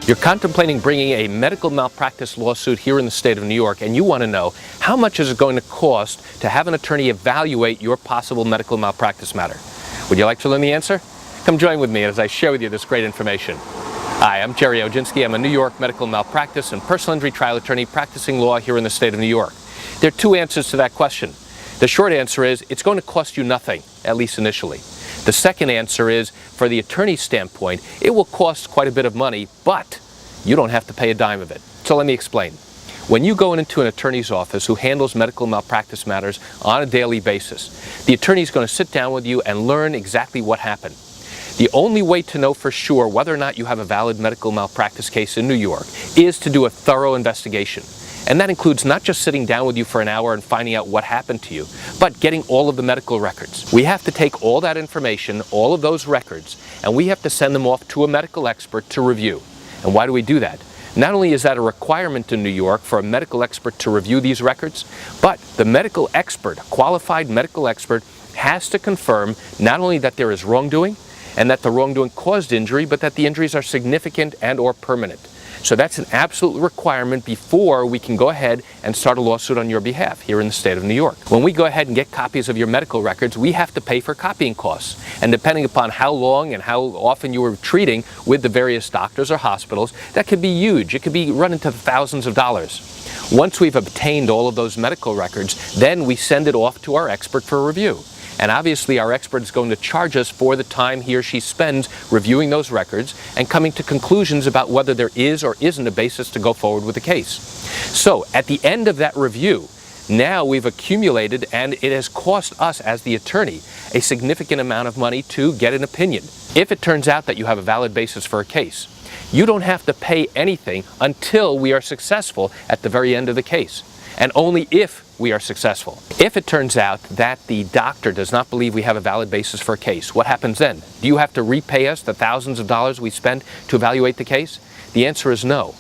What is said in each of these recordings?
You're contemplating bringing a medical malpractice lawsuit here in the state of New York, and you want to know how much is it going to cost to have an attorney evaluate your possible medical malpractice matter. Would you like to learn the answer? Come join with me as I share with you this great information. Hi, I'm Gerry Oginski. I'm a New York medical malpractice and personal injury trial attorney practicing law here in the state of New York. There are two answers to that question. The short answer is it's going to cost you nothing, at least initially. The second answer is, for the attorney's standpoint, it will cost quite a bit of money, but you don't have to pay a dime of it. So let me explain. When you go into an attorney's office who handles medical malpractice matters on a daily basis, the attorney is going to sit down with you and learn exactly what happened. The only way to know for sure whether or not you have a valid medical malpractice case in New York is to do a thorough investigation. And that includes not just sitting down with you for an hour and finding out what happened to you, but getting all of the medical records. We have to take all that information, all of those records, and we have to send them off to a medical expert to review. And why do we do that? Not only is that a requirement in New York for a medical expert to review these records, but the medical expert, a qualified medical expert, has to confirm not only that there is wrongdoing and that the wrongdoing caused injury, but that the injuries are significant and or permanent. So that's an absolute requirement before we can go ahead and start a lawsuit on your behalf here in the state of New York. When we go ahead and get copies of your medical records, we have to pay for copying costs. And depending upon how long and how often you were treating with the various doctors or hospitals, that could be huge. It could be run into the thousands of dollars. Once we've obtained all of those medical records, then we send it off to our expert for review. And obviously our expert is going to charge us for the time he or she spends reviewing those records and coming to conclusions about whether there is or isn't a basis to go forward with the case. So at the end of that review, now we've accumulated, and it has cost us as the attorney a significant amount of money to get an opinion. If it turns out that you have a valid basis for a case, you don't have to pay anything until we are successful at the very end of the case, and only if we are successful. If it turns out that the doctor does not believe we have a valid basis for a case, what happens then? Do you have to repay us the thousands of dollars we spent to evaluate the case? The answer is no.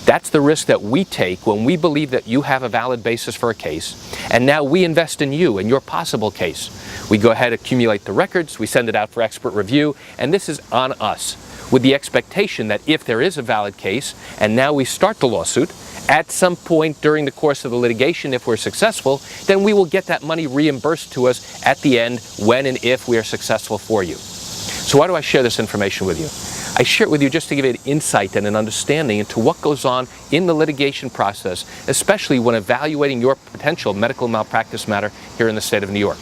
That's the risk that we take when we believe that you have a valid basis for a case, and now we invest in you and your possible case. We go ahead, accumulate the records, we send it out for expert review, and this is on us, with the expectation that if there is a valid case, and now we start the lawsuit, at some point during the course of the litigation, if we're successful, then we will get that money reimbursed to us at the end when and if we are successful for you. So why do I share this information with you? I share it with you just to give you an insight and an understanding into what goes on in the litigation process, especially when evaluating your potential medical malpractice matter here in the state of New York.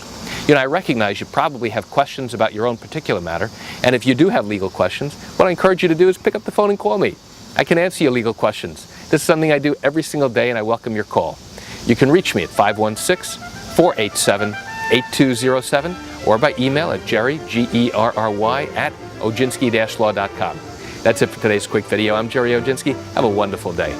You know, I recognize you probably have questions about your own particular matter, and if you do have legal questions, what I encourage you to do is pick up the phone and call me. I can answer your legal questions. This is something I do every single day, and I welcome your call. You can reach me at 516-487-8207 or by email at Gerry, G-E-R-R-Y, at oginski-law.com. That's it for today's quick video. I'm Gerry Oginski. Have a wonderful day.